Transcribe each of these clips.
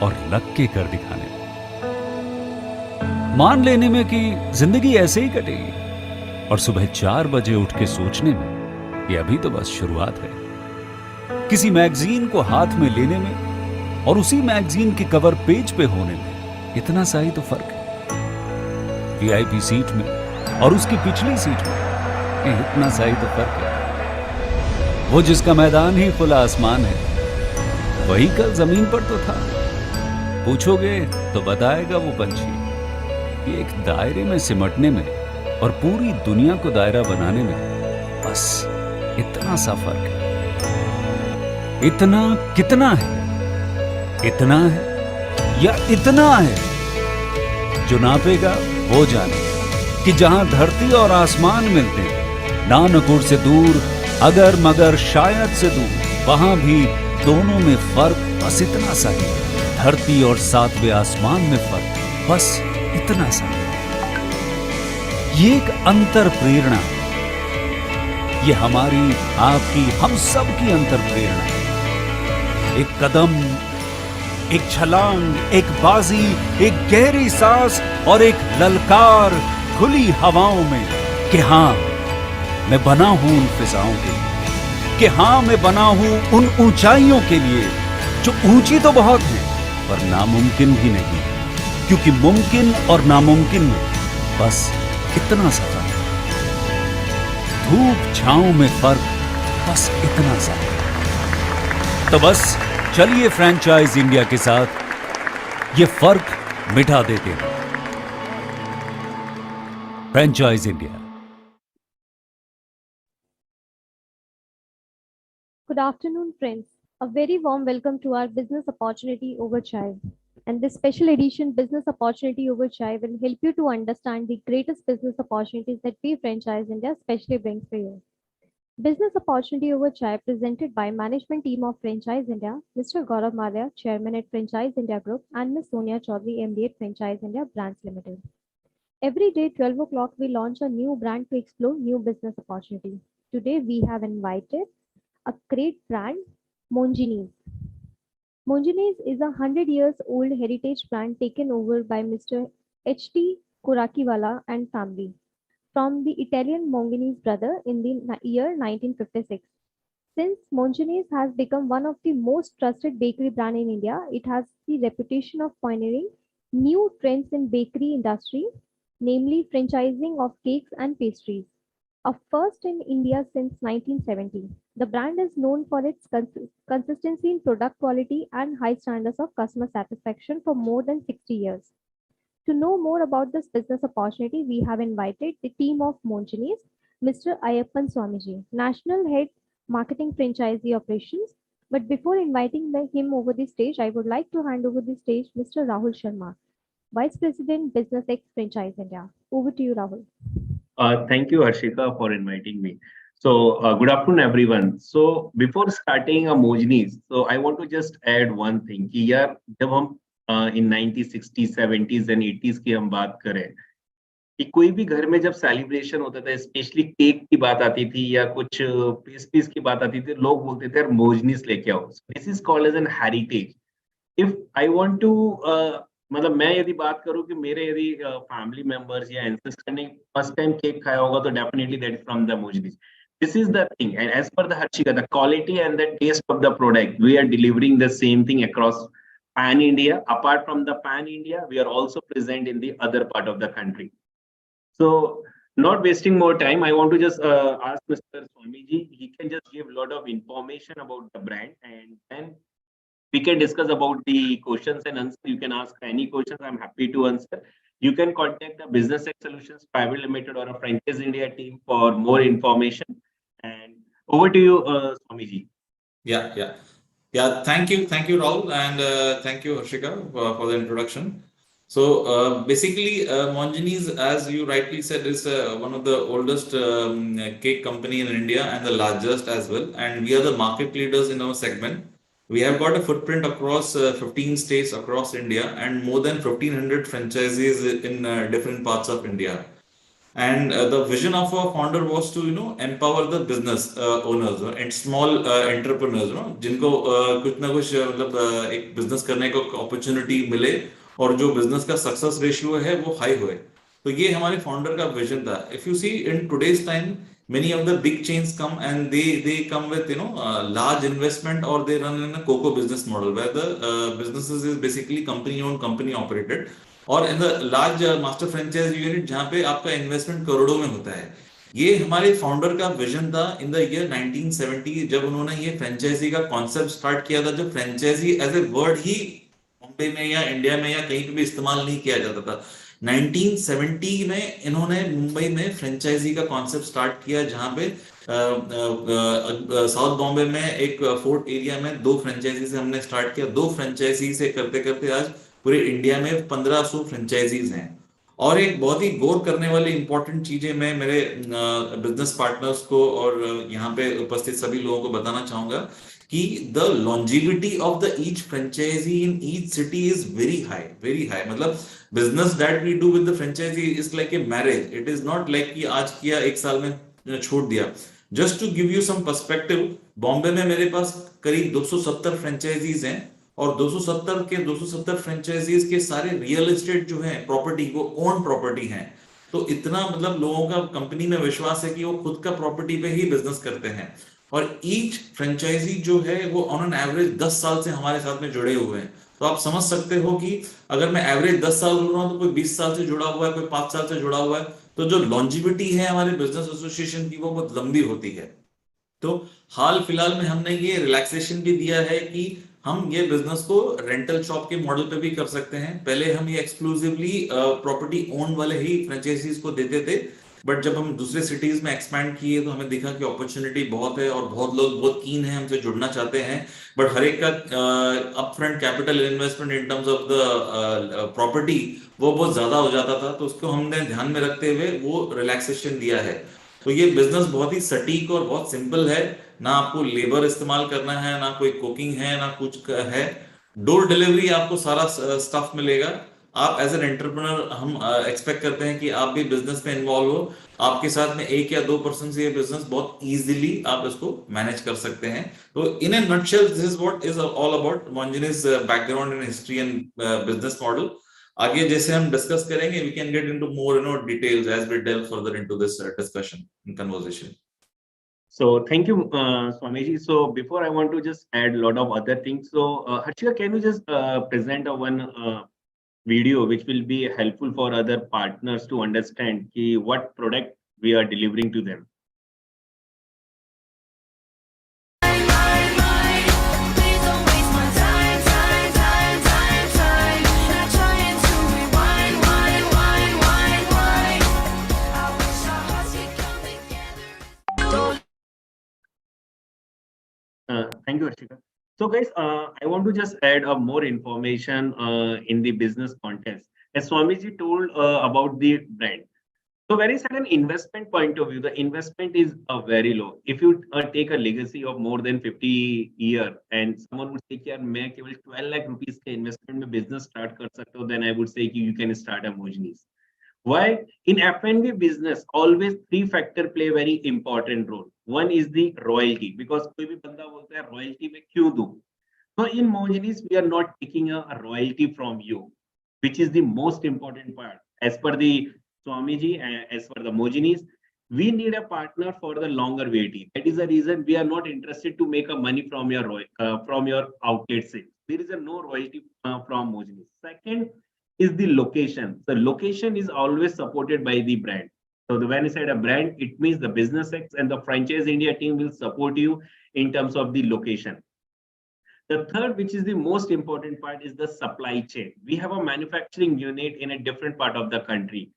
और लग के कर दिखाने में, मान लेने में कि जिंदगी ऐसे ही कटेगी, और सुबह 4 बजे उठ के सोचने में कि अभी तो बस शुरुआत है। किसी मैगजीन को हाथ में लेने में और उसी मैगजीन के कवर पेज पे होने में इतना सा ही तो फर्क है। वीआईपी सीट में और उसकी पिछली सीट में इतना सा ही तो फर्क है। वो जिसका मैदान ही खुला आसमान है, वही कल जमीन पर तो था। पूछोगे तो बताएगा वो पंछी कि एक दायरे में सिमटने में और पूरी दुनिया को दायरा बनाने में बस इतना सा फर्क है। इतना कितना है? इतना है या इतना है? जो नापेगा वो जाने कि जहां धरती और आसमान मिलते हैं, नानकुर से दूर, अगर मगर शायद से दूर, वहां भी दोनों में फर्क बस इतना सा ही। धरती और 7वें आसमान में फर्क बस इतना सा। ये एक अंतर प्रेरणा, ये हमारी, आपकी, हम सब की अंतर प्रेरणा। एक कदम, एक छलांग, एक बाजी, एक गहरी सांस और एक ललकार खुली हवाओं में कि हाँ मैं बना हूं उन फिजाओं के लिए, कि हाँ मैं बना हूं उन ऊंचाइयों के लिए जो ऊंची तो बहुत है पर नामुमकिन भी नहीं, क्योंकि मुमकिन और नामुमकिन में बस इतना सा फर्क। धूप छांव में फर्क बस इतना सा। तो बस चलिए फ्रेंचाइज इंडिया के साथ ये फर्क मिटा देते हैं। Franchise India. Good afternoon, friends. A very warm welcome to our Business Opportunity Over Chai. And this special edition, Business Opportunity Over Chai, will help you to understand the greatest business opportunities that we Franchise India specially brings for you. Business Opportunity Over Chai, presented by management team of Franchise India, Mr. Gaurav Malia, Chairman at Franchise India Group, and Ms. Sonia Chaudhary, MD at Franchise India Brands Limited. Every day, 12 o'clock, we launch a new brand to explore new business opportunities. Today, we have invited a great brand, Monginis. Monginis is a 100 years old heritage brand taken over by Mr. H.T. Kurakiwala and family from the Italian Monginis brother in the year 1956. Since Monginis has become one of the most trusted bakery brand in India, it has the reputation of pioneering new trends in bakery industry, namely franchising of cakes and pastries. A first in India since 1970, the brand is known for its consistency in product quality and high standards of customer satisfaction for more than 60 years. To know more about this business opportunity, we have invited the team of Monginis, Mr. Ayappan Swamiji, National Head Marketing Franchisee Operations. But before inviting him over the stage, I would like to hand over the stage Mr. Rahul Sharma, Vice President Business X Franchise India. Over to you, Rahul. Thank you, Harshika, for inviting me. So, good afternoon, everyone. So, before starting a Monginis, so I want to just add one thing. कि यार जब हम in 90s, 60s, 70s and 80s की हम बात करें, कि कोई भी घर में जब सेलिब्रेशन होता था, स्पेशली केक की बात आती थी या कुछ पेस्ट्रीज की बात आती थी, लोग बोलते थे यार मोजनीस लेके आओ. This is called as an heritage. If I want to मतलब मैं यदि बात करूं कि मेरे यदि फैमिली मेंबर्स या एंसेस्टर ने फर्स्ट टाइम केक खाया होगा तो definitely that is from the Monginis. This is the thing, and as per the Harshika, the quality and the taste of the product, we are delivering the same thing across pan India. Apart from the pan India, we are also present in the other part of the country. So, not wasting more time, I want to just ask Mr. Swamiji. He can just give a lot of information about the brand, and then we can discuss about the questions and answers. You can ask any questions. I'm happy to answer. You can contact the Business X Solutions Private Limited or a Franchise India team for more information. And over to you, Swamiji. Yeah. Thank you, Rahul, and thank you, Harshika, for the introduction. So basically, Monginis, as you rightly said, is one of the oldest cake company in India and the largest as well. And we are the market leaders in our segment. We have got a footprint across 15 states across India and more than 1,500 franchisees in different parts of India. And the vision of our founder was to empower the business owners and small entrepreneurs, जिनको कुछ ना कुछ मतलब एक business करने को opportunity मिले और जो बिजनेस का सक्सेस रेशियो है वो हाई होए. तो ये हमारे फाउंडर का विजन था. If you see in today's time, many of the big chains come and they come with large investment, or they run in a coco business model where the businesses is basically company owned, company operated, और in the large master franchise unit जहां पे आपका investment करोड़ों में होता है. ये हमारे फाउंडर का विजन था इन द ईयर 1970, जब उन्होंने ये फ्रेंचाइजी का कॉन्सेप्ट स्टार्ट किया था. जब फ्रेंचाइजी एज ए वर्ड ही बॉम्बे में या इंडिया में या कहीं पे भी इस्तेमाल नहीं किया जाता था. 1970 में इन्होंने मुंबई में फ्रेंचाइजी का कॉन्सेप्ट स्टार्ट किया, जहां पे साउथ बॉम्बे में एक फोर्ट एरिया में 2 फ्रेंचाइजी से हमने स्टार्ट किया. 2 फ्रेंचाइजी से करते करते आज पूरे इंडिया में 1500 फ्रेंचाइजीज हैं. और एक बहुत ही गौर करने वाली इंपॉर्टेंट चीजें मैं मेरे बिजनेस पार्टनर्स को और यहाँ पे उपस्थित सभी लोगों को बताना चाहूंगा कि the longevity of the each franchisee in each city is very high, very high. मतलब business that we do with the franchisee is like a marriage. It is not like कि आज किया 1 साल में छोड़ दिया. Just to give you some perspective, Bombay में मेरे पास करीब 270 फ्रेंचाइजीज हैं, और 270 फ्रेंचाइजीज के सारे रियल एस्टेट जो है प्रॉपर्टी, वो ओन प्रॉपर्टी है. तो इतना मतलब लोगों का कंपनी में विश्वास है कि वो खुद का प्रॉपर्टी पे ही बिजनेस करते हैं. और ईच फ्रेंचाइजी जो है वो ऑन एन एवरेज 10 साल से हमारे साथ में जुड़े हुए हैं. तो आप समझ सकते हो कि अगर मैं एवरेज 10 साल बोल रहा हूं तो कोई 20 साल से जुड़ा हुआ है, कोई 5 साल से जुड़ा हुआ है. तो जो लॉन्जिविटी है हमारे बिजनेस एसोसिएशन की वो बहुत लंबी होती है. तो हाल फिलहाल में हमने ये रिलैक्सेशन भी दिया है कि हम ये बिजनेस को रेंटल शॉप के मॉडल पे भी कर सकते हैं. पहले हम ये एक्सक्लूसिवली प्रॉपर्टी ओन वाले ही फ्रेंचाइजीज को देते थे, बट जब हम दूसरे सिटीज में एक्सपैंड किए तो हमें दिखा कि अपॉर्चुनिटी बहुत है और बहुत लोग बहुत कीन है हमसे जुड़ना चाहते हैं. बट हर एक का upfront capital investment in terms of the property वो बहुत ज्यादा हो जाता था. तो उसको हमने ध्यान में रखते हुए वो रिलैक्सेशन दिया है. तो ये बिजनेस बहुत ही सटीक और बहुत सिंपल है. ना आपको लेबर इस्तेमाल करना है, ना कोई कुकिंग है, ना कुछ है. डोर डिलीवरी आपको सारा स्टफ मिलेगा. आप एज एन एंटरप्रेन्योर हम एक्सपेक्ट करते हैं कि आप भी बिजनेस में इन्वॉल्व हो. आपके साथ में 1 या 2 पर्सन से ये बिजनेस बहुत इजीली आप इसको मैनेज कर सकते हैं. तो in a nutshell this is what is all about Monginis background in history and business model. आगे जैसे हम डिस्कस करेंगे, we can get into more details as we delve further into this discussion and conversation. So thank you, Swamiji. So before, I want to just add a lot of other things. So Harshika, can you just present one video which will be helpful for other partners to understand what product we are delivering to them? Thank you, Harshika. So guys, I want to just add more information in the business context. As Swamiji told about the brand. So very certain investment point of view, the investment is very low. If you take a legacy of more than 50 years and someone would say, "Yaar, मैं केवल 12 lakh rupees के investment में business start कर सकता हूँ," then I would say you can start a Monginis. Why? In F&B business, always 3 factors play very important role. One is the royalty, because कोई भी बंदा बोलता है royalty में क्यों दूं? So in Monginis, we are not taking a royalty from you, which is the most important part. As per the Swamiji, as per the Monginis, we need a partner for the longer waiting. That is the reason we are not interested to make a money from your outlet sales. There is a no royalty from Monginis. Second is the location. The location is always supported by the brand. So when I said a brand, it means the business X and the franchise India team will support you in terms of the location. The third, which is the most important part, is the supply chain. We have a manufacturing unit in a different part of the country.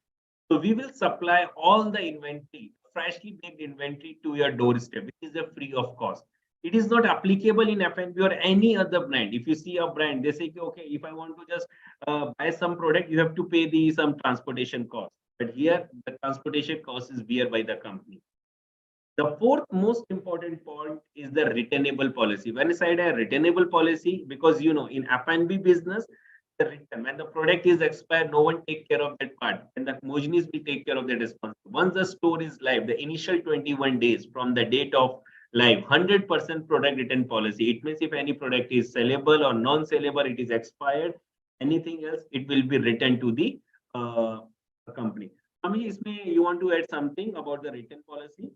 So we will supply all the inventory, freshly baked inventory to your doorstep, which is a free of cost. It is not applicable in F&B or any other brand. If you see a brand, they say, okay, if I want to just buy some product, you have to pay some transportation cost. But here, the transportation cost is bear by the company. The fourth most important point is the returnable policy. When I said a returnable policy, because in F&B business, the return. When the product is expired, no one take care of that part, and the Monginis will take care of the responsibility. Once the store is live, the initial 21 days from the date of live, 100% product return policy. It means if any product is sellable or non-sellable, it is expired. Anything else, it will be returned to the company. Ami, isme you want to add something about the return policy?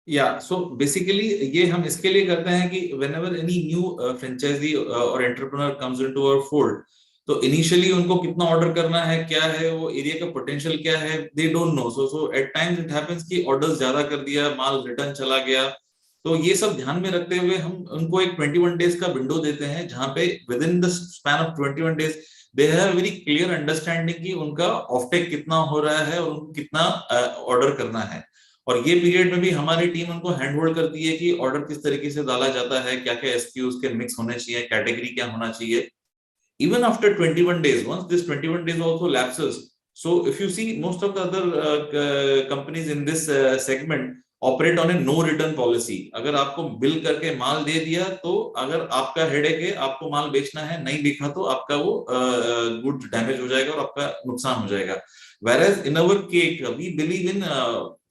Yeah, so basically ये हम इसके लिए करते हैं कि whenever any new franchisee or entrepreneur comes into our fold, तो initially उनको कितना ऑर्डर करना है, क्या है वो एरिया का पोटेंशियल क्या है, they don't know. So at times it happens कि ऑर्डर्स ज्यादा कर दिया, माल रिटर्न चला गया. तो ये सब ध्यान में रखते हुए हम उनको एक 21 डेज का विंडो देते हैं, जहां पे with in the span of 21 days they have very clear understanding कि उनका ऑफटेक कितना हो रहा है और उनको कितना ऑर्डर करना है. और ये पीरियड में भी हमारी टीम उनको हैंड होल्ड करती है कि ऑर्डर किस तरीके से डाला जाता है, क्या क्या SKUs के मिक्स होने चाहिए, कैटेगरी क्या होना चाहिए. Even after 21 days, once this 21 days also lapses, so if you see most of the other companies in this segment operate on a no return policy. अगर आपको बिल करके माल दे दिया तो अगर आपका हेडेक है, आपको माल बेचना है, नहीं बिका तो आपका वो गुड डैमेज हो जाएगा और आपका नुकसान हो जाएगा. Whereas in our cake, we believe in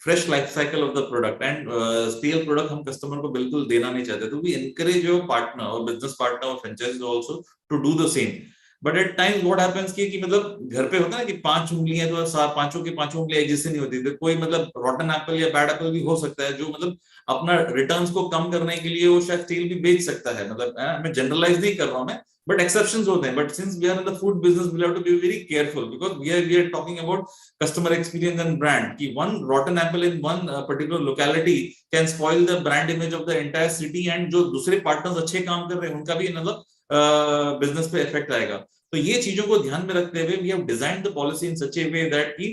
fresh life cycle of the product, and stale product हम कस्टमर को बिल्कुल देना नहीं चाहते. तो we encourage your partner or business partner or franchise also to do the same. But at times what happens कि मतलब घर पे होता है ना कि 5 उंगलियां तो पांचों की पांचों उंगलियां एक जैसे नहीं होती. तो कोई मतलब रॉटन एप्पल या बैड एप्पल भी हो सकता है, जो मतलब अपना रिटर्न्स को कम करने के लिए वो शायद स्टील भी बेच सकता है. मतलब मैं जनरलाइज नहीं कर रहा हूं मैं, but exceptions होते हैं. But since we are in the food business, we have to be very careful, because we are talking about customer experience and brand. कि one rotten apple in one particular locality can spoil the brand image of the entire city, and जो दूसरे partners अच्छे काम कर रहे हैं उनका भी मतलब बिजनेस पे इफेक्ट आएगा. तो ये चीजों को ध्यान में रखते हुए we have designed the policy in such a way that कि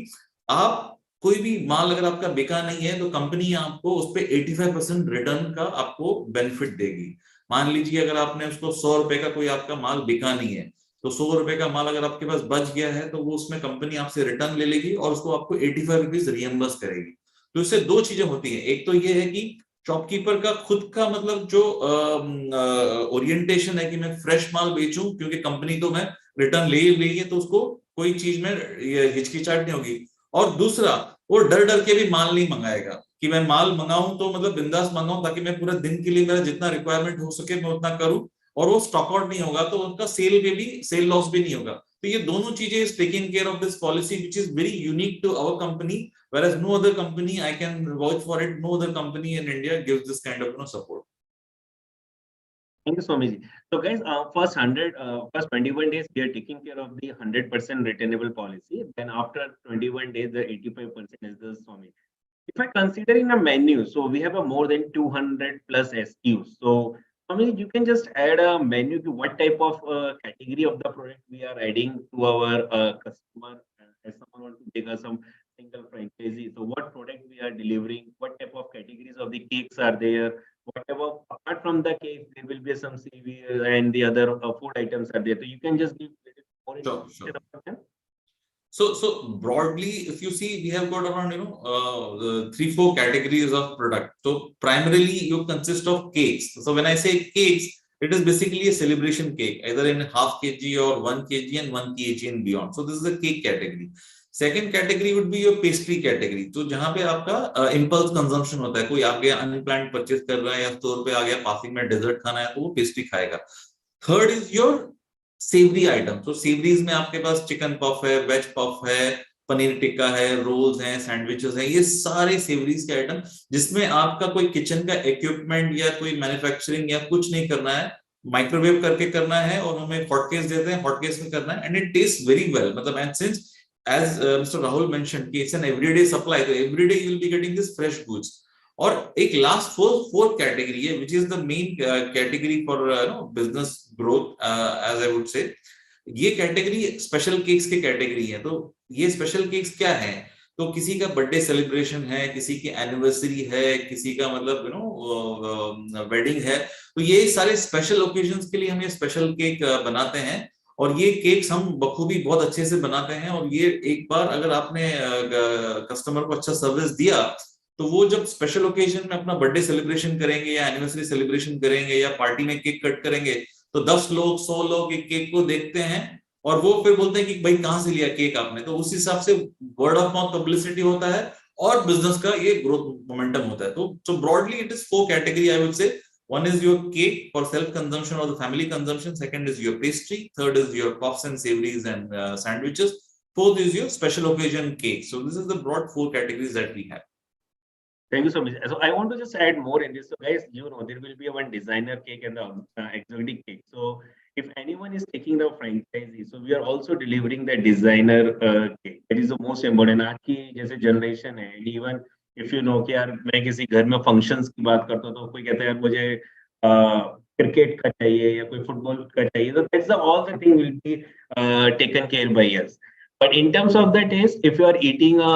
आप कोई भी माल अगर आपका बिका नहीं है तो कंपनी आपको उस पे 85% रिटर्न का आपको बेनिफिट देगी. मान लीजिए अगर आपने उसको 100 रुपए का कोई आपका माल बिका नहीं है, तो 100 रुपए का माल अगर आपके पास बच गया है तो वो उसमें कंपनी आपसे रिटर्न ले लेगी और उसको आपको 85 रुपीज रियम्बर्स करेगी. तो इससे दो चीजें होती हैं. एक तो ये है कि शॉपकीपर का खुद का मतलब जो ओरिएंटेशन है कि मैं फ्रेश माल बेचूं, क्योंकि कंपनी तो मैं रिटर्न ले ही रही है, तो उसको कोई चीज में हिचकिचाहट नहीं होगी. और दूसरा, वो डर डर के भी माल नहीं मंगाएगा कि मैं माल मंगाऊं तो मतलब बिंदास मंगाऊं ताकि मैं पूरा दिन के लिए मेरा जितना रिक्वायरमेंट हो सके मैं उतना करूं, और वो स्टॉक आउट नहीं होगा तो उनका सेल पे भी सेल लॉस भी नहीं होगा. तो ये दोनों चीजें is taking care of this policy which is very unique to our company, whereas no other company, I can vouch for it, no other company in India gives this kind of support. Thank you, Swamiji. So guys, first 21 days, we are taking care of the 100% returnable policy. Then after 21 days, the 85% is the Swami. If I consider in a menu, so we have a more than 200 plus SKUs. So Swami, you can just add a menu to what type of category of the product we are adding to our customer. As someone wants to take us some single franchisee, so what product we are delivering, what type of categories of the cakes are there, whatever apart from the cake there will be some cereal and the other food items are there, so you can just give more information about them. So broadly, if you see, we have got around 3-4 categories of product. So primarily you consist of cakes. So when I say cakes, it is basically a celebration cake, either in 0.5 kg or 1 kg and 1 kg and beyond. So this is the cake category. Second category would be your pastry category. तो जहां पे आपका impulse consumption होता है, कोई आ गया unplanned purchase कर रहा है या स्टोर पे आ गया पासिंग में डेजर्ट खाना है तो वो पेस्ट्री खाएगा. Third is your savoury item. तो सेवरीज में आपके पास चिकन पफ है, वेज पफ है, पनीर टिक्का है, रोल्स हैं, सैंडविचेस हैं, ये सारे सेवरीज के आइटम जिसमें आपका कोई किचन का इक्विपमेंट या कोई मैन्युफैक्चरिंग या कुछ नहीं करना है, माइक्रोवेव करके करना है और हमें हॉटकेस देते हैं, हॉटकेस में करना है, and it taste very well. मतलब and since as Mr. Rahul mentioned कि it's an everyday supply, so every day you will be getting this fresh goods. और एक last fourth category है which is the main category for business growth, as I would say. ये category special cakes के category है. तो ये special cakes क्या है? तो किसी का बर्थडे सेलिब्रेशन है, किसी की एनिवर्सरी है, किसी का मतलब वेडिंग है, तो ये सारे स्पेशल ओकेजन्स के लिए हम ये स्पेशल केक बनाते हैं. और ये केक्स हम बखूबी बहुत अच्छे से बनाते हैं. और ये एक बार अगर आपने कस्टमर को अच्छा सर्विस दिया तो वो जब स्पेशल ओकेजन में अपना बर्थडे सेलिब्रेशन करेंगे या एनिवर्सरी सेलिब्रेशन करेंगे या पार्टी में केक कट करेंगे तो 10 लोग 100 लोग एक केक को देखते हैं और वो फिर बोलते हैं कि भाई कहाँ से लिया केक आपने, तो उस हिसाब से वर्ड ऑफ माउथ पब्लिसिटी होता है और बिजनेस का ये ग्रोथ मोमेंटम होता है. तो so broadly it is 4 category I would say. One is your cake for self-consumption or the family consumption. Second is your pastry. Third is your puffs and savories and sandwiches. Fourth is your special occasion cake. So this is the broad 4 categories that we have. Thank you so much. So I want to just add more in this. So guys, you know, there will be one designer cake and the exotic cake. So if anyone is taking the franchisee, so we are also delivering the designer cake. That is the most important. आज की जैसे generation है, even if you know कि यार मैं किसी घर में functions की बात करता हूँ तो कोई कहता है यार मुझे क्रिकेट का चाहिए या कोई फुटबॉल का चाहिए, तो that's the all the thing will be taken care by us. But in terms of the taste, if you are eating a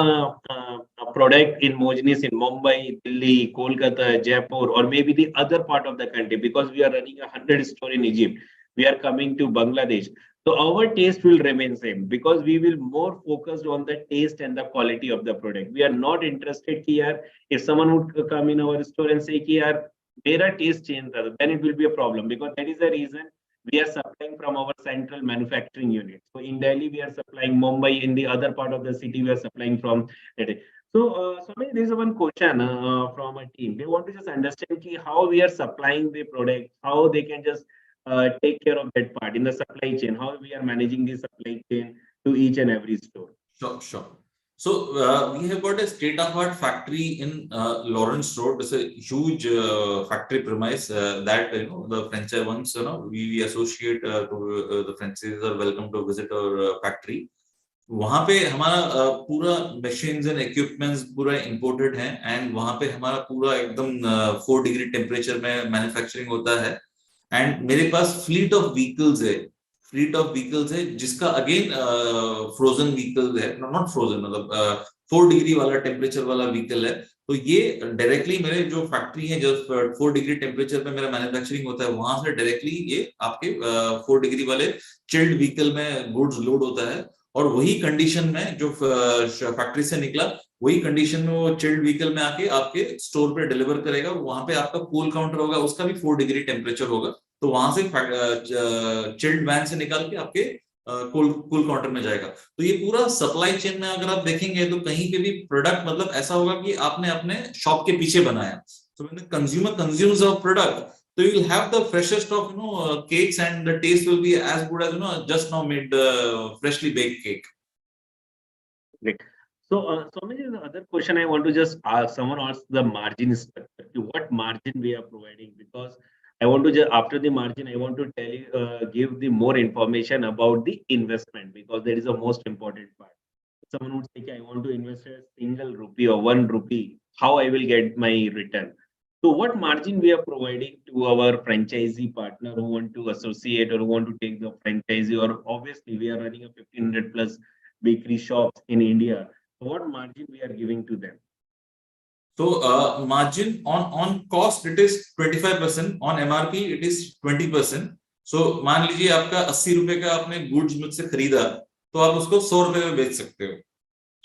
product in Monginis in Mumbai, Delhi, Kolkata, Jaipur, or maybe the other part of the country, because we are running 100 store in Egypt, we are coming to Bangladesh. So our taste will remain same because we will more focused on the taste and the quality of the product. We are not interested कि यार if someone would come in our store and say कि यार मेरा taste change था, then it will be a problem because that is the reason we are supplying from our central manufacturing unit. So in Delhi, we are supplying Mumbai. In the other part of the city, we are supplying from Delhi. So, there is one question from a team. They want to just understand how we are supplying the product, how they can just take care of that part in the supply chain, how we are managing the supply chain to each and every store. Sure. So we have got a state-of-art factory in Lawrence Road. It's a huge factory premise that the franchise ones we associate to the franchises are welcome to visit our factory. वहाँ पे हमारा पूरा machines and equipments पूरा imported है and वहाँ पे हमारा पूरा एकदम 4 डिग्री टेम्परेचर में मैन्युफैक्चरिंग होता है. एंड मेरे पास फ्लीट ऑफ व्हीकल्स है जिसका अगेन फ्रोजन व्हीकल है, नॉट फ्रोजन मतलब 4 डिग्री वाला टेम्परेचर वाला व्हीकल है. तो ये डायरेक्टली मेरे जो फैक्ट्री है जो 4 डिग्री टेम्परेचर पे मेरा मैन्युफैक्चरिंग होता है वहां से डायरेक्टली ये आपके 4 डिग्री वाले चिल्ड व्हीकल में गुड्स लोड होता है और वही कंडीशन में जो फैक्ट्री से निकला वही कंडीशन में वो चिल्ड व्हीकल में आके आपके स्टोर पे डिलीवर करेगा. वहां पे आपका कूल काउंटर होगा, उसका भी 4 डिग्री टेम्परेचर होगा. तो वहां से चिल्ड वैन से निकाल के आपके कूल काउंटर में जाएगा. तो ये पूरा सप्लाई चेन में अगर आप देखेंगे तो कहीं पे भी प्रोडक्ट मतलब ऐसा होगा कि आपने अपने शॉप के पीछे बनाया. So when the consumer consumes our product, so you will have the freshest of cakes and the taste will be as good as just now made freshly baked cake. Great. So, the other question I want to just ask, someone asked the margin structure. What margin we are providing? Because I want to just after the margin, I want to tell you, give the more information about the investment because that is the most important part. Someone would say, I want to invest a single rupee or 1 rupee. How I will get my return? So, what margin we are providing to our franchisee partner who want to associate or who want to take the franchisee? Or obviously, we are running a 1500 plus bakery shops in India. So what margin we are giving to them? So margin on cost it is 25%, on MRP it is 20%. So मान लीजिए आपका 80 रुपए का आपने goods मुझसे खरीदा तो आप उसको 100 रुपए में बेच सकते हो.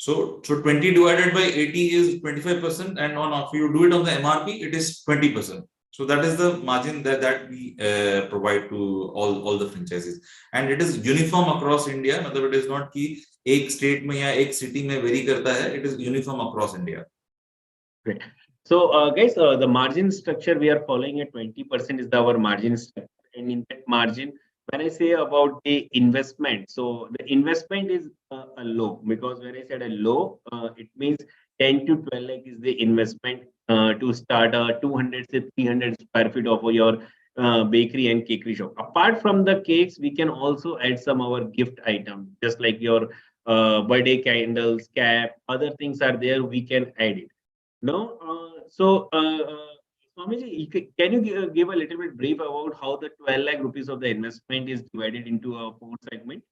So 20 divided by 80 is 25%, and if you do it on the MRP it is 20%. So that is the margin that we provide to all the franchises, and it is uniform across India. मतलब it is not कि एक state में या एक city में very करता है. It is uniform across India. Great. So guys, the margin structure we are following at 20% is our margin structure, and in that margin, when I say about the investment, so the investment is a low, because when I said a low, it means 10 to 12 lakh is the investment to start a 200 to 300 square feet of your bakery and cakery shop. Apart from the cakes, we can also add some our gift items, just like your birthday candles, cap, other things are there. We can add it. No, Swamiji, can you give a little bit brief about how the 12 lakh rupees of the investment is divided into a 4 segment?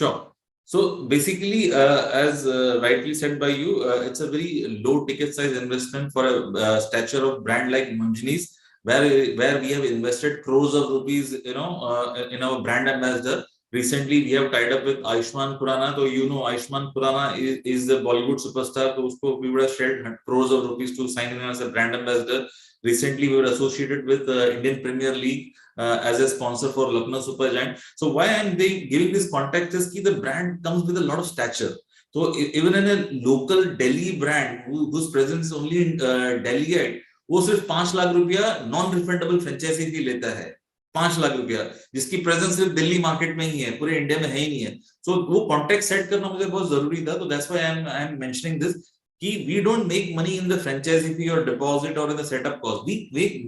Sure. So basically, as rightly said by you, it's a very low ticket size investment for a stature of brand like Monginis, where we have invested crores of rupees, in our brand ambassador. Recently, we have tied up with Ayushmann Khurrana. So Ayushmann Khurrana is the Bollywood superstar. So we would have shared crores of rupees to sign in as a brand ambassador. Recently, we were associated with Indian Premier League. as a sponsor for Lucknow Super Giant. So why I'm giving this context is that the brand comes with a lot of stature. So even in a local Delhi brand whose presence is only in Delhi, वो सिर्फ 5 लाख रुपया non refundable franchise फी लेता है, 5 लाख रुपया, जिसकी presence सिर्फ Delhi market में ही है, पूरे इंडिया में है ही नहीं है. सो वो कॉन्टेक्स्ट सेट करना मुझे बहुत जरूरी था. तो that's why I am mentioning this कि we don't make money in the franchisee fee or deposit or in the setup cost. We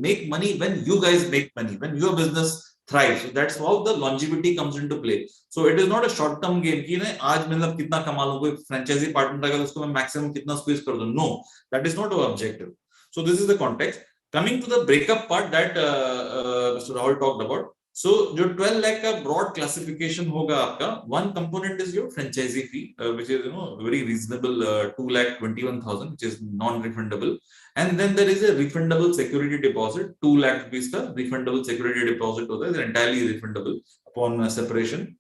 make money when you guys make money, when your business thrives. So that's how the longevity comes into play. So it is not a short term game कि ना आज मतलब कितना कमा लूं, कोई franchise partner अगर उसको मैं मैक्सिमम कितना स्क्वीज कर दूं. No, that is not our objective. So this is the context. Coming to the breakup part that Mr. Rahul talked about. So जो 12 lakh का broad classification होगा आपका, one component is your franchisee fee, which is very reasonable, 2,21,000, which is non-refundable, and then there is a refundable security deposit, 2 lakh rupees का refundable security deposit होता है, is entirely refundable upon separation.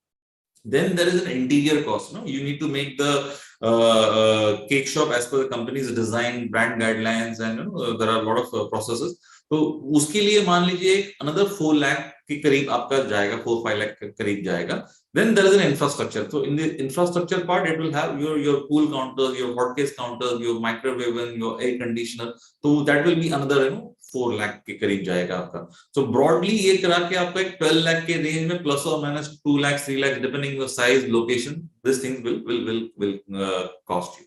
Then there is an interior cost. You need to make the cake shop as per the company's design, brand guidelines, and there are a lot of processes. तो उसके लिए मान लीजिए another 4 lakh के करीब आपका जाएगा, 4-5 lakh के करीब जाएगा. Then there is an infrastructure. So in the infrastructure part, it will have your pool counters, your hot case counters, your microwave oven, your air conditioner. So that will be another 4 lakh के करीब जाएगा आपका. So broadly ये करा के आपका एक 12 lakh के रेंज में plus or minus 2 lakhs, 3 lakhs, depending on your size, location, this thing will cost you.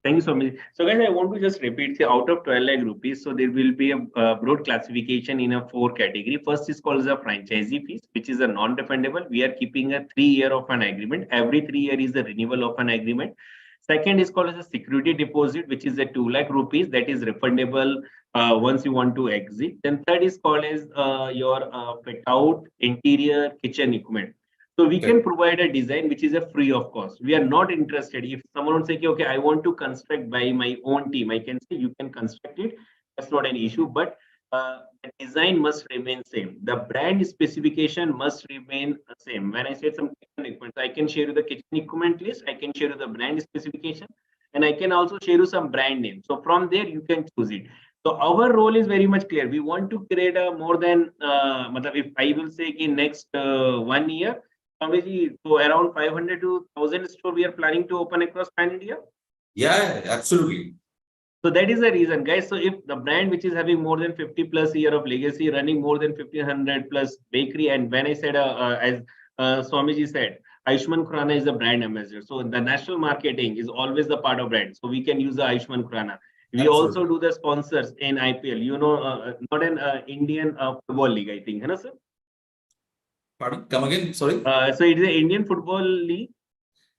Thank you so much. So guys, I want to just repeat, say out of 12 lakh rupees, so there will be a broad classification in a 4 category. First is called the franchisee fees, which is a non-refundable. We are keeping a 3-year of an agreement. Every 3 years is the renewal of an agreement. Second is called as a security deposit, which is a 2 lakh rupees that is refundable once you want to exit. Then third is called as your fit out interior kitchen equipment. So we can provide a design which is a free of cost. We are not interested. If someone would say, okay, I want to construct by my own team, I can say you can construct it. That's not an issue, but the design must remain same. The brand specification must remain the same. When I said some kitchen equipment, I can share you the kitchen equipment list. I can share you the brand specification, and I can also share you some brand name. So from there, you can choose it. So our role is very much clear. We want to create a more than, if I will say in next 1 year, so around 500 to 1,000 stores we are planning to open across pan India. Yeah, absolutely. So that is the reason, guys. So if the brand which is having more than 50 plus year of legacy, running more than 1,500 plus bakery, and when I said, as Swamiji said, Ayushman Khurrana is the brand ambassador. So the national marketing is always the part of brand. So we can use the Ayushman Khurrana. We Absolutely. also do the sponsors in IPL, not an Indian football league, I think, sir? Pardon? Come again? Sorry. So it is an Indian football league.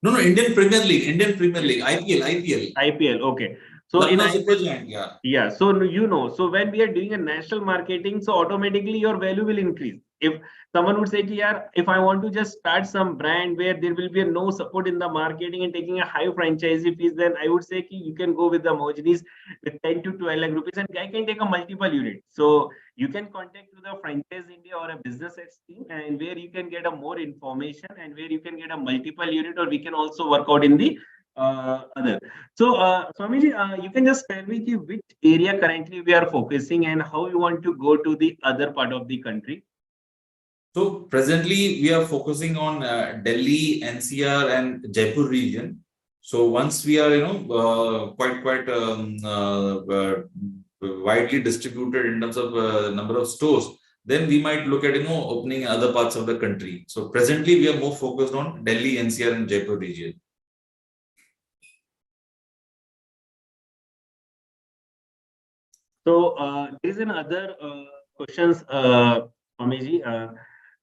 No, Indian Premier League, IPL. Okay. So Lucknow in Super Giant, yeah. So so when we are doing a national marketing, so automatically your value will increase. If someone would say, if I want to just start some brand where there will be no support in the marketing and taking a high franchisee fees, then I would say you can go with the Monginis with 10 to 12 lakh rupees, and I can take a multiple unit. So you can contact to the Franchise India or a business team, and where you can get a more information and where you can get a multiple unit, or we can also work out in the other. So Swamiji, you can just tell me which area currently we are focusing and how you want to go to the other part of the country. So presently we are focusing on Delhi, NCR and Jaipur region. So once we are, quite widely distributed in terms of number of stores, then we might look at, opening other parts of the country. So presently we are more focused on Delhi, NCR and Jaipur region. So there is another questions, Swamiji.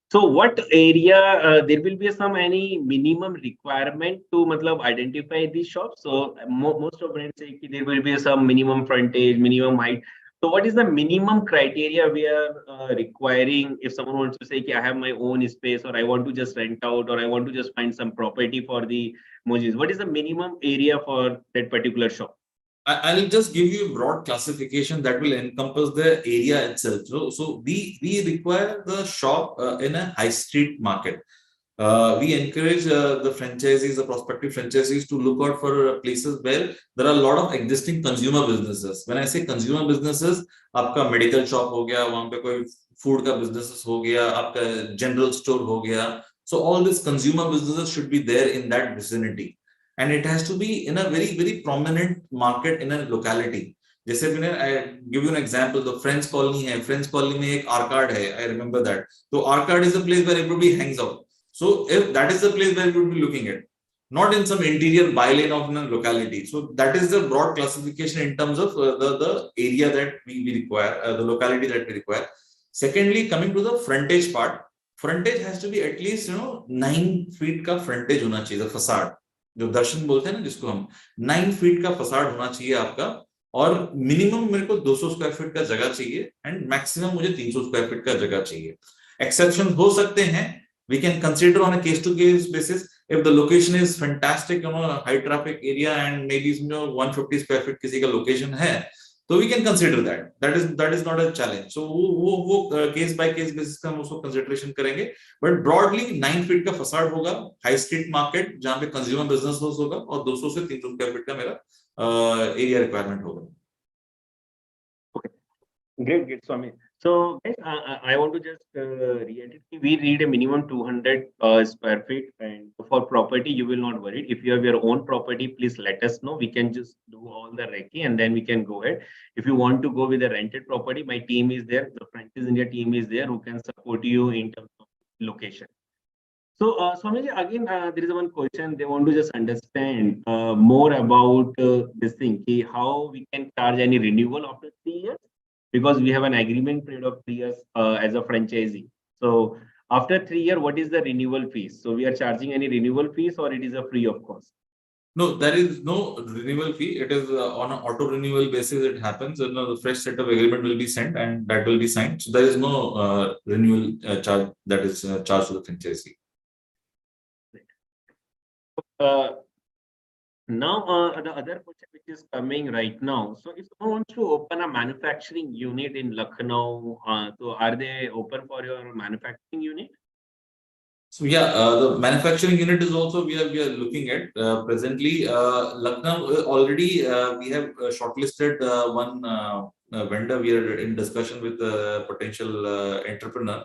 So what area there will be any minimum requirement to identify these shops? So most of brands say there will be some minimum frontage, minimum height. So what is the minimum criteria we are requiring if someone wants to say, I have my own space, or I want to just rent out, or I want to just find some property for the Monginis? What is the minimum area for that particular shop? I'll just give you a broad classification that will encompass the area itself. So we require the shop in a high street market. We encourage the franchisees, the prospective franchisees, to look out for places where there are a lot of existing consumer businesses. When I say consumer businesses, आपका medical shop हो गया, वहाँ पे कोई food का businesses हो गया, आपका general store हो गया. So all these consumer businesses should be there in that vicinity, and it has to be in a very, very prominent market in a locality. जैसे मैंने I give you an example, the Friends Colony है, Friends Colony में एक Arcade है, I remember that. So Arcade is a place where everybody hangs out. So if that is the place where we would be looking at, not in some interior bylane of a locality. So that is the broad classification in terms of the area that we require, the locality that we require. Secondly, coming to the frontage part, frontage has to be at least 9 feet का frontage होना चाहिए, the facade. जो दर्शन बोलते हैं ना जिसको हम, 9 feet का facade होना चाहिए आपका, और मिनिमम मेरे को 200 स्क्वायर फीट का जगह चाहिए, एंड मैक्सिमम मुझे 300 स्क्वायर फीट का जगह चाहिए. एक्सेप्शन हो सकते हैं, we can consider on a case to case basis. If the location is fantastic, high traffic area, and maybe 150 square feet किसी का location है, so we can consider that. That is not a challenge. So वो case by case basis का हम उसको consideration करेंगे. But broadly 9 feet का facade होगा, high street market जहाँ पे consumer business होगा, और 200 से 300 square feet का मेरा area requirement होगा. Okay, great, Swami. So guys, I want to just reiterate, we need a minimum 200 square feet, and for property you will not worry. If you have your own property, please let us know. We can just do all the recce and then we can go ahead. If you want to go with a rented property, my team is there, the Franchise India team is there who can support you in terms of location. So Swamiji, again there is one question, they want to just understand more about this thing, how we can charge any renewal after 3 years, because we have an agreement period of 3 years as a franchisee. So after 3 years, what is the renewal fees? So we are charging any renewal fees, or it is a free of cost? No, there is no renewal fee. It is on an auto renewal basis. It happens, and the fresh set of agreement will be sent, and that will be signed. So there is no renewal charge that is charged to the franchisee. Now, the other question which is coming right now. So if someone wants to open a manufacturing unit in Lucknow, so are they open for your manufacturing unit? So yeah, the manufacturing unit is also we are looking at presently. Lucknow already we have shortlisted one vendor. We are in discussion with a potential entrepreneur.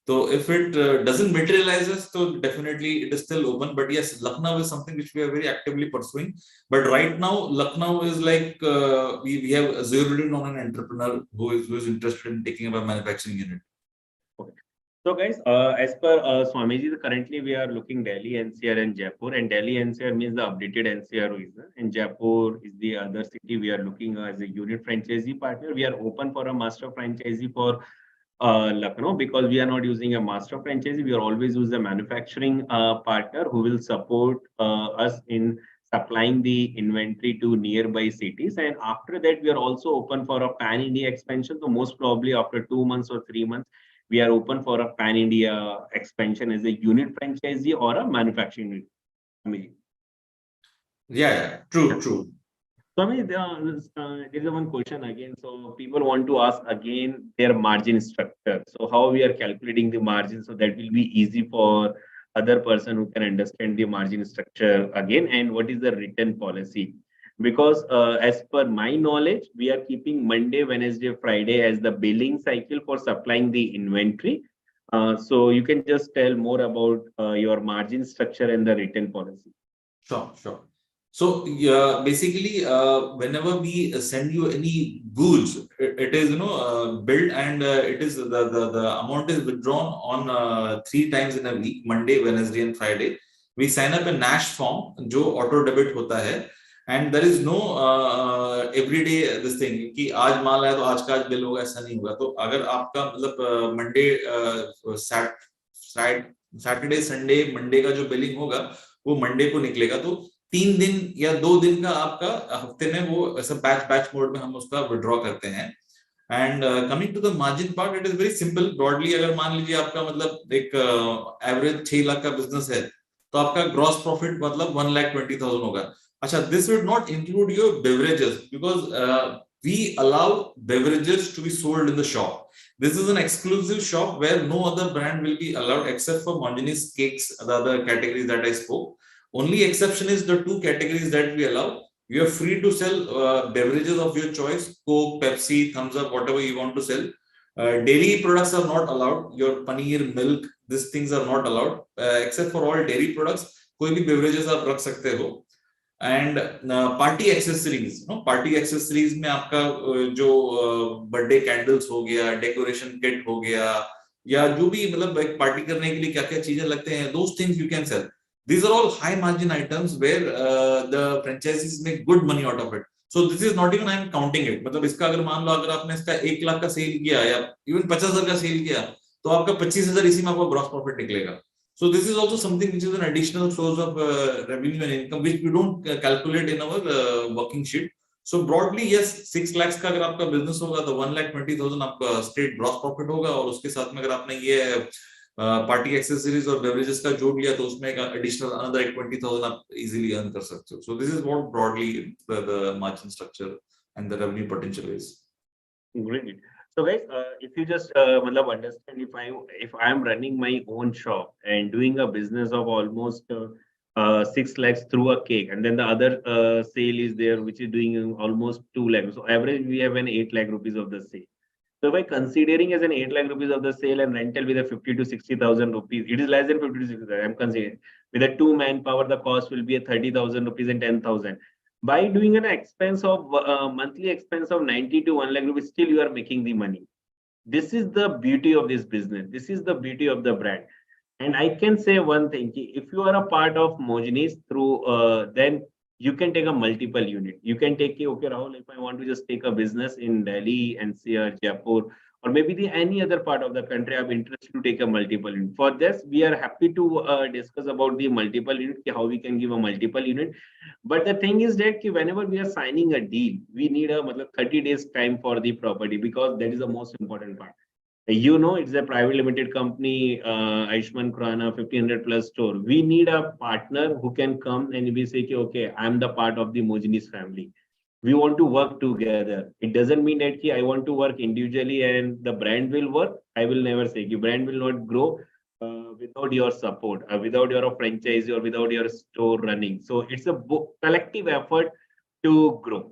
So if it doesn't materialize, so definitely it is still open. But yes, Lucknow is something which we are very actively pursuing. But right now, Lucknow is like we have zeroed in on an entrepreneur who is interested in taking up a manufacturing unit. Okay. So guys, as per Swamiji, currently we are looking Delhi, NCR and Jaipur, and Delhi NCR means the updated NCR region, and Jaipur is the other city we are looking as a unit franchisee partner. We are open for a master franchisee for Lucknow, because we are not using a master franchisee. We are always use a manufacturing partner who will support us in supplying the inventory to nearby cities. And after that, we are also open for a pan-India expansion. So most probably after 2 months or 3 months, we are open for a pan-India expansion as a unit franchisee or a manufacturing unit. Yeah, true. So, I mean, there is one question again. So people want to ask again their margin structure. So how we are calculating the margin, so that will be easy for other person who can understand the margin structure again, and what is the return policy. Because as per my knowledge, we are keeping Monday, Wednesday, Friday as the billing cycle for supplying the inventory. So you can just tell more about your margin structure and the return policy. Sure. So basically, whenever we send you any goods, it is billed, and it is the amount is withdrawn on 3 times in a week: Monday, Wednesday, and Friday. We sign up a NASH form, जो auto debit होता है, and there is no everyday this thing कि आज माल आया तो आज का आज बिल होगा, ऐसा नहीं होगा. तो अगर आपका मतलब मंडे सैटरडे संडे मंडे का जो बिलिंग होगा वो मंडे को निकलेगा, तो 3 दिन या 2 दिन का आपका हफ्ते में वो ऐसा बैच मोड में हम उसका विड्रॉ करते हैं. And coming to the margin part, it is very simple. Broadly अगर मान लीजिए आपका मतलब एक एवरेज 6 लाख का बिजनेस है, तो आपका ग्रॉस प्रॉफिट मतलब 1,20,000 होगा. अच्छा, this will not include your beverages, because we allow beverages to be sold in the shop. This is an exclusive shop where no other brand will be allowed except for Monginis cakes, the other categories that I spoke. Only exception is the 2 categories that we allow. You are free to sell beverages of your choice: Coke, Pepsi, Thumbs Up, whatever you want to sell. Dairy products are not allowed. Your paneer, milk, these things are not allowed. Except for all dairy products, कोई भी beverages आप रख सकते हो. And party accessories, party accessories में आपका जो birthday candles हो गया, decoration kit हो गया, या जो भी मतलब एक पार्टी करने के लिए क्या क्या चीजें लगते हैं, those things you can sell. These are all high margin items where the franchisees make good money out of it. So this is not even I am counting it. मतलब इसका अगर मान लो अगर आपने इसका 1 लाख का सेल किया या इवन 50,000 का सेल किया, तो आपका 25,000 इसी में आपका ग्रॉस प्रॉफिट निकलेगा. So this is also something which is an additional source of revenue and income which we don't calculate in our working sheet. So broadly, yes, 6 lakhs का अगर आपका business होगा तो 1,20,000 आपका straight gross profit होगा, और उसके साथ में अगर आपने ये पार्टी एक्सेसरीज और बेवरेजेस का जोड़ लिया तो उसमें एक एडिशनल अनदर 20,000 आप इजीली अर्न कर सकते हो. So this is what broadly the margin structure and the revenue potential is. Great. So guys, if you just matlab understand, if I am running my own shop and doing a business of almost 6 lakhs through a cake, and then the other sale is there which is doing almost 2 lakhs. So average we have an 8 lakh rupees of the sale. So by considering as an 8 lakh rupees of the sale and rental with a 50 to 60,000 rupees, it is less than 50 to 60,000. I'm considering with a 2 manpower, the cost will be a 30,000 rupees and 10,000. By doing an expense of monthly expense of 90 to 1 lakh rupees, still you are making the money. This is the beauty of this business. This is the beauty of the brand. And I can say one thing: if you are a part of Monginis through, then you can take a multiple unit. You can take, okay, Rahul, if I want to just take a business in Delhi, NCR, Jaipur, or maybe any other part of the country, I'm interested to take a multiple unit. For this, we are happy to discuss about the multiple unit, how we can give a multiple unit. But the thing is that whenever we are signing a deal, we need a 30 days time for the property, because that is the most important part. It's a private limited company, Aishman Khurana, 1,500 plus store. We need a partner who can come and we say, okay, I'm the part of the Monginis family. We want to work together. It doesn't mean that I want to work individually and the brand will work. I will never say brand will not grow without your support, without your franchise or without your store running. So it's a collective effort to grow.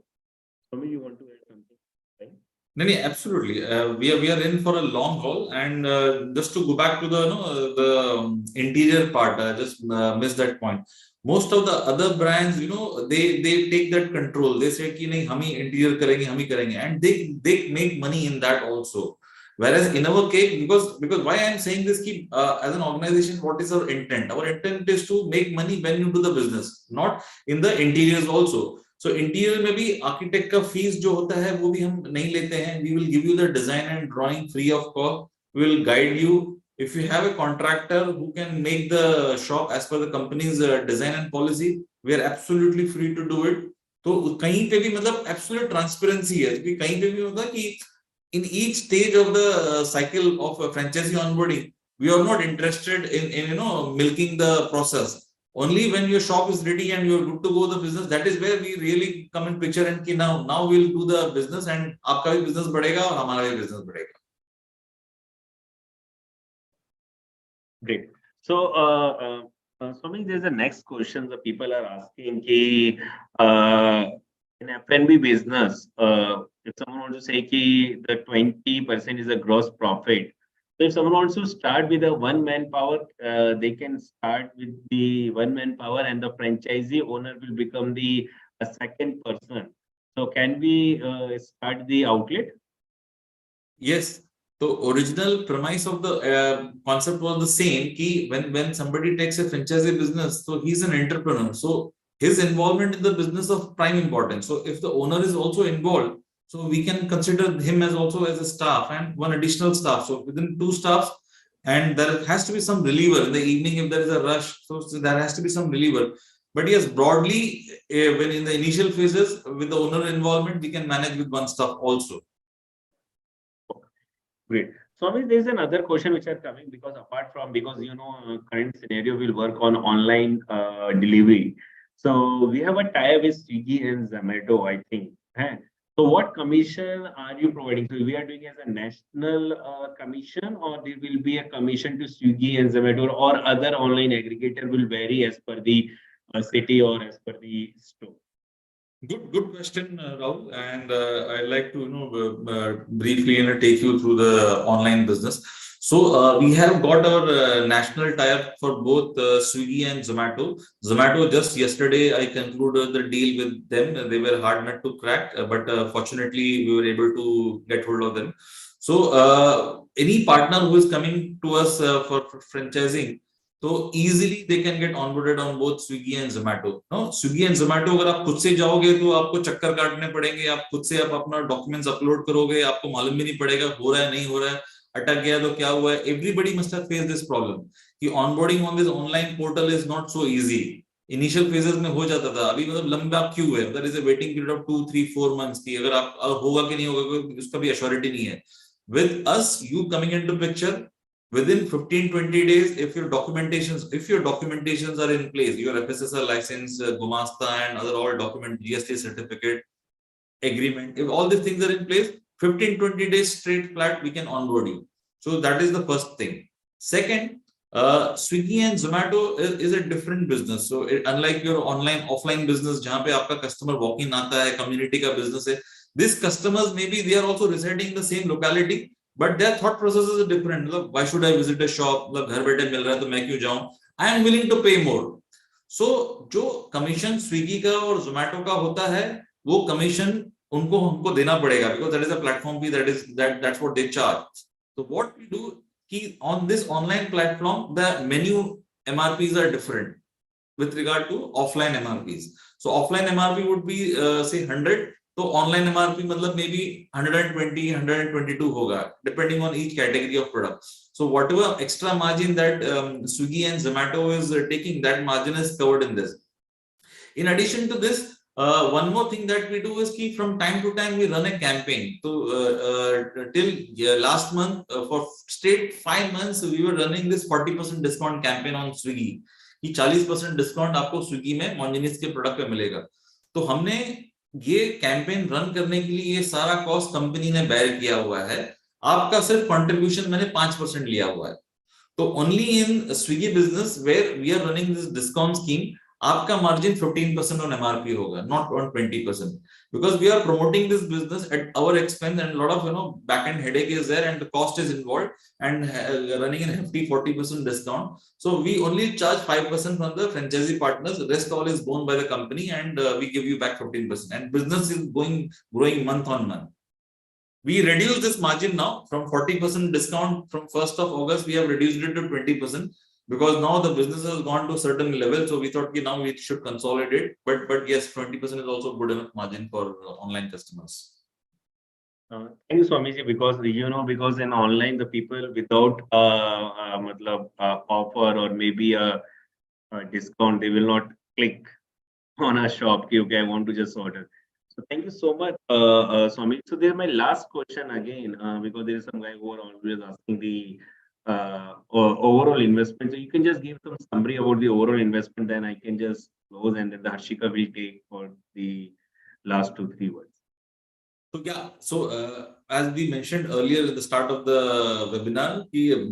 Maybe you want to add something? No, absolutely. We are in for a long haul, and just to go back to the interior part, I just missed that point. Most of the other brands, they take that control. They say कि नहीं हम ही interior करेंगे, हम ही करेंगे, and they make money in that also. Whereas in our case, because why I am saying this, as an organization, what is our intent? Our intent is to make money when you do the business, not in the interiors also. So interior में भी architect का fees जो होता है वो भी हम नहीं लेते हैं. We will give you the design and drawing free of cost. We will guide you. If you have a contractor who can make the shop as per the company's design and policy, we are absolutely free to do it. तो कहीं पे भी मतलब absolute transparency है. क्योंकि कहीं पे भी होता है कि in each stage of the cycle of a franchisee onboarding, we are not interested in milking the process. Only when your shop is ready and you're good to go the business, that is where we really come in picture and now we'll do the business and आपका भी business बढ़ेगा और हमारा भी business बढ़ेगा. Great. So, Swami, there's a next question that people are asking. In F&B business, if someone wants to say the 20% is a gross profit, so if someone wants to start with a one manpower, they can start with the one manpower, and the franchisee owner will become the second person. So can we start the outlet? Yes. So original premise of the concept was the same. When somebody takes a franchisee business, so he's an entrepreneur. So his involvement in the business of prime importance. So if the owner is also involved, so we can consider him as also as a staff and one additional staff. So within two staffs, and there has to be some reliever in the evening if there is a rush. So there has to be some reliever. But yes, broadly, when in the initial phases with the owner involvement, we can manage with one staff also. Great. So there's another question which are coming because current scenario will work on online delivery. So we have a tie with Swiggy and Zomato, I think. So what commission are you providing? So we are doing as a national commission, or there will be a commission to Swiggy and Zomato, or other online aggregator will vary as per the city or as per the store? Good question, Rahul. And I'd like to, briefly, take you through the online business. So we have got our national tie-up for both Swiggy and Zomato. Zomato, just yesterday, I concluded the deal with them. They were hard nut to crack, but fortunately, we were able to get hold of them. So any partner who is coming to us for franchising, तो easily they can get onboarded on both Swiggy and Zomato. No, Swiggy and Zomato अगर आप खुद से जाओगे तो आपको चक्कर काटने पड़ेंगे, आप खुद से आप अपना डॉक्यूमेंट्स अपलोड करोगे, आपको मालूम भी नहीं पड़ेगा हो रहा है नहीं हो रहा है, अटक गया तो क्या हुआ है. Everybody must have faced this problem कि onboarding on this online portal is not so easy. Initial phases में हो जाता था, अभी मतलब लंबा क्यों है, there is a waiting period of 2 3 4 months की, अगर आप होगा कि नहीं होगा उसका भी एश्योरिटी नहीं है. With us, you coming into picture, within 15-20 days, if your documentations are in place, your FSSR license, Gumasta and other all document, GST certificate, agreement, if all these things are in place, 15-20 days straight flat, we can onboard you. So that is the first thing. Second, Swiggy and Zomato is a different business. So unlike your online offline business जहाँ पे आपका customer walk in आता है, community का business है, these customers maybe they are also residing in the same locality, but their thought process is different. Look, why should I visit a shop? Look, घर बैठे मिल रहा है तो मैं क्यों जाऊँ? I am willing to pay more. So जो commission Swiggy का और Zomato का होता है, वो commission उनको हमको देना पड़ेगा, because that is a platform fee, that's what they charge. So what we do, on this online platform, the menu MRPs are different with regard to offline MRPs. So offline MRP would be say 100, तो online MRP मतलब maybe 120, 122 होगा, depending on each category of product. So whatever extra margin that Swiggy and Zomato is taking, that margin is covered in this. In addition to this, one more thing that we do is कि from time to time we run a campaign. So till last month, for straight 5 months, we were running this 40% discount campaign on Swiggy. कि 40% discount आपको Swiggy में Monginis के product पे मिलेगा. तो हमने ये कैंपेन रन करने के लिए ये सारा कॉस्ट कंपनी ने बेयर किया हुआ है. आपका सिर्फ कंट्रीब्यूशन मैंने 5% लिया हुआ है. तो only in Swiggy business where we are running this discount scheme, आपका मार्जिन 15% ऑन एमआरपी होगा, not on 20%, because we are promoting this business at our expense and a lot of back end headache is there and the cost is involved, and running a hefty 40% discount. So we only charge 5% from the franchisee partners, the rest all is borne by the company, and we give you back 15%, and business is growing month on month. We reduce this margin now from 40% discount from 1st of August, we have reduced it to 20%, because now the business has gone to a certain level. So we thought now we should consolidate, but yes, 20% is also good enough margin for online customers. Thank you, Swamiji, because in online, the people without offer or maybe a discount, they will not click on a shop. Okay, I want to just order. So thank you so much, Swami. So there's my last question again, because there is some guy who are always asking the overall investment. So you can just give some summary about the overall investment, then I can just close, and then the Harshika will take for the last 2-3 words. So yeah, so as we mentioned earlier at the start of the webinar,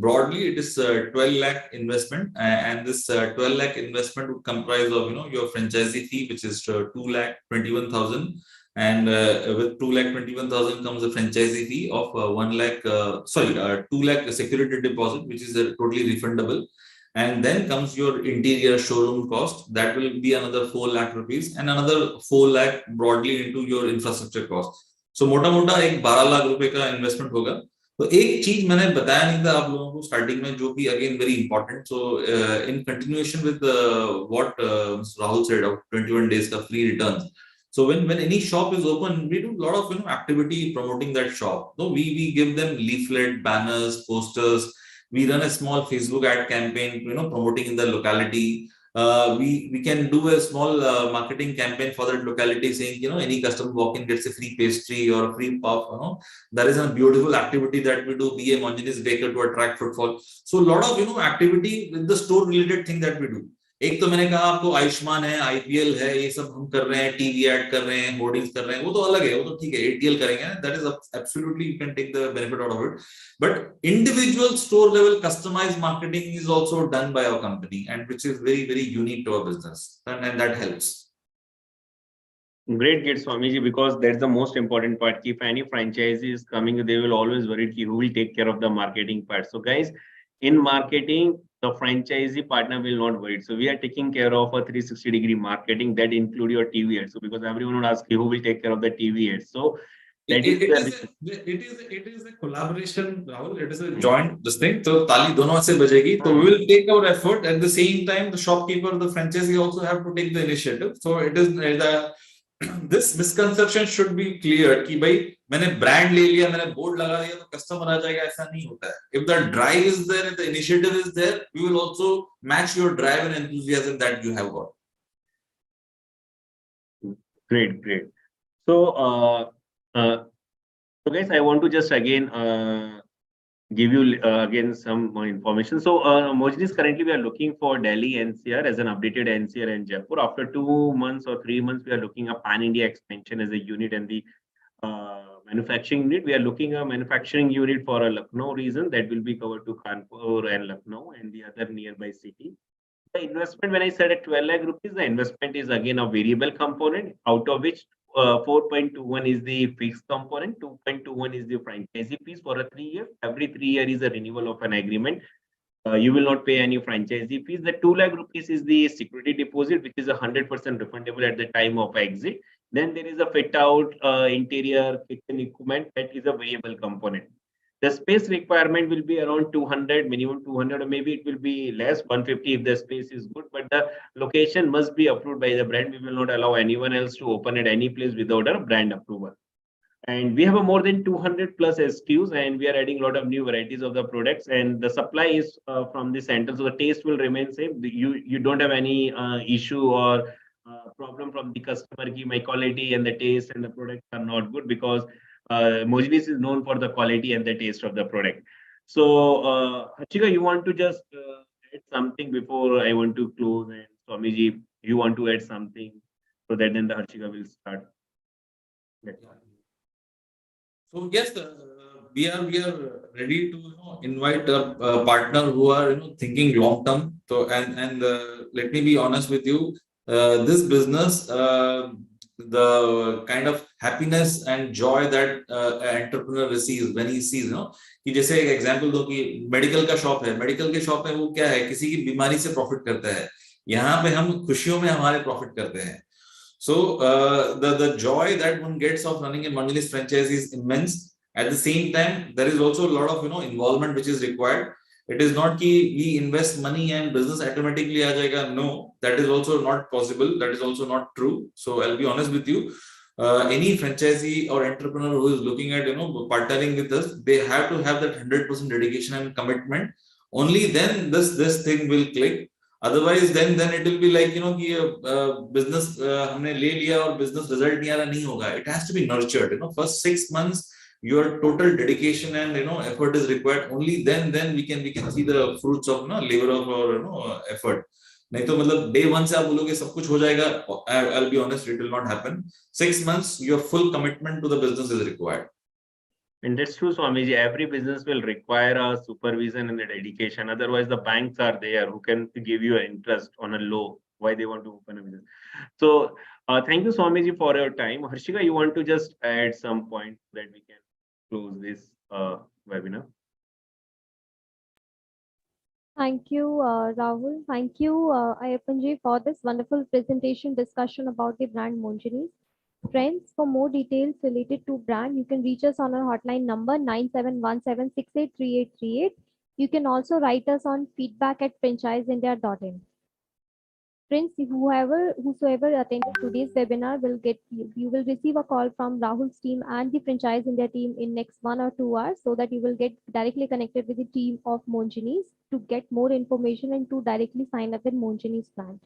broadly it is 12 lakh investment, and this 12 lakh investment would comprise of your franchisee fee, which is 2,21,000, and with 2,21,000 comes a franchisee fee of 1 lakh. 2 lakh security deposit, which is totally refundable. And then comes your interior showroom cost, that will be another 4 lakh rupees, and another 4 lakh broadly into your infrastructure cost. So मोटा मोटा एक 12 लाख रुपए का investment होगा. तो एक चीज मैंने बताया नहीं था आप लोगों को स्टार्टिंग में, जो कि again very important. So in continuation with what Rahul said of 21 days का free returns. So when any shop is open, we do a lot of activity promoting that shop. So we give them leaflet, banners, posters. We run a small Facebook ad campaign, promoting in the locality. We can do a small marketing campaign for that locality, saying any customer walk in gets a free pastry or a free puff. That is a beautiful activity that we do. Be a Monginis baker to attract footfall. So a lot of activity with the store related thing that we do. एक तो मैंने कहा आपको आयुष्मान है, IPL है, ये सब हम कर रहे हैं, टीवी ऐड कर रहे हैं, होर्डिंग्स कर रहे हैं, वो तो अलग है, वो तो ठीक है. एटीएल करेंगे, that is absolutely you can take the benefit out of it. But individual store level customised marketing is also done by our company, and which is very very unique to our business, and that helps. Great, Swamiji, because that's the most important part. If any franchisee is coming, they will always worry who will take care of the marketing part. So, guys, in marketing, the franchisee partner will not worry. So, we are taking care of a 360-degree marketing that include your TV ads. So, because everyone would ask you who will take care of the TV ads. So, that is it is a collaboration, Rahul. It is a joint this thing. So ताली दोनों से बजेगी. So we will take our effort. At the same time, the shopkeeper, the franchisee also have to take the initiative. So it is this misconception should be cleared कि भाई मैंने brand ले लिया, मैंने board लगा दिया तो customer आ जाएगा, ऐसा नहीं होता है. If the drive is there, if the initiative is there, we will also match your drive and enthusiasm that you have got. Great, great. So, so guys, I want to just again give you again some more information. So, Monginis, currently we are looking for Delhi NCR as an updated NCR and Jaipur. After 2 months or 3 months, we are looking at pan-India expansion as a unit and the manufacturing unit. We are looking at a manufacturing unit for a Lucknow region that will be covered to Kanpur and Lucknow and the other nearby city. The investment, when I said at 12 lakh rupees, the investment is again a variable component, out of which 4.21 is the fixed component, 2.21 is the franchisee fees for a 3 year. Every 3 year is a renewal of an agreement. You will not pay any franchisee fees. The 2 lakh rupees is the security deposit, which is 100% refundable at the time of exit. Then there is a fit out interior kitchen equipment that is a variable component. The space requirement will be around 200, minimum 200, or maybe it will be less, 150 if the space is good, but the location must be approved by the brand. We will not allow anyone else to open at any place without a brand approval. And we have a more than 200 plus SKUs, and we are adding a lot of new varieties of the products, and the supply is from the center, so the taste will remain same. You don't have any issue or problem from the customer ki my quality and the taste and the products are not good, because Monginis is known for the quality and the taste of the product. So, Harshika, you want to just add something before I want to close, and Swamiji, you want to add something so that then the Harshika will start. So yes, we are ready to invite a partner who are thinking long term. So and let me be honest with you, this business, the kind of happiness and joy that an entrepreneur receives when he sees, कि जैसे एक example दो कि medical का shop है, medical के shop में वो क्या है, किसी की बीमारी से प्रॉफिट करता है. यहाँ पे हम खुशियों में हमारे प्रॉफिट करते हैं. So the joy that one gets of running a Monginis franchise is immense. At the same time, there is also a lot of involvement which is required. It is not कि we invest money and business automatically आ जाएगा. No, that is also not possible. That is also not true. So I'll be honest with you. Any franchisee or entrepreneur who is looking at partnering with us, they have to have that 100% dedication and commitment. Only then this thing will click. Otherwise, then it will be like कि business हमने ले लिया और business result नहीं आ रहा, नहीं होगा. It has to be nurtured. First 6 months, your total dedication and effort is required. Only then we can see the fruits of labor of our effort. नहीं तो मतलब day 1 से आप बोलोगे सब कुछ हो जाएगा. I'll be honest, it will not happen. 6 months, your full commitment to the business is required. And that's true, Swamiji. Every business will require a supervision and a dedication. Otherwise, the banks are there who can give you an interest on a low. Why they want to open a business? So, thank you, Swamiji, for your time. Harshika, you want to just add some points that we can close this webinar? Thank you, Rahul. Thank you, Ayappanji, for this wonderful presentation discussion about the brand Monginis. Friends, for more details related to brand, you can reach us on our hotline number 9717683838. You can also write us on feedback@franchiseindia.in. Friends, whosoever attended today's webinar you will receive a call from Rahul's team and the Franchise India team in next 1 or 2 hours, so that you will get directly connected with the team of Monginis to get more information and to directly sign up with Monginis brand.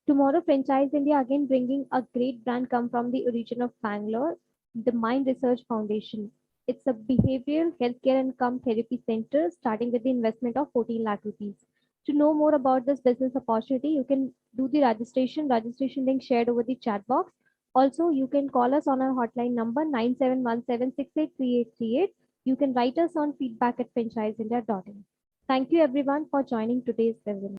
Tomorrow, Franchise India again bringing a great brand come from the origin of Bangalore, the Mind Research Foundation. It's a behavioral healthcare and therapy center starting with the investment of 14 lakh rupees. To know more about this business opportunity, you can do the registration link shared over the chat box. Also, you can call us on our hotline number 9717683838. You can write us on feedback@franchiseindia.in. Thank you everyone for joining today's webinar.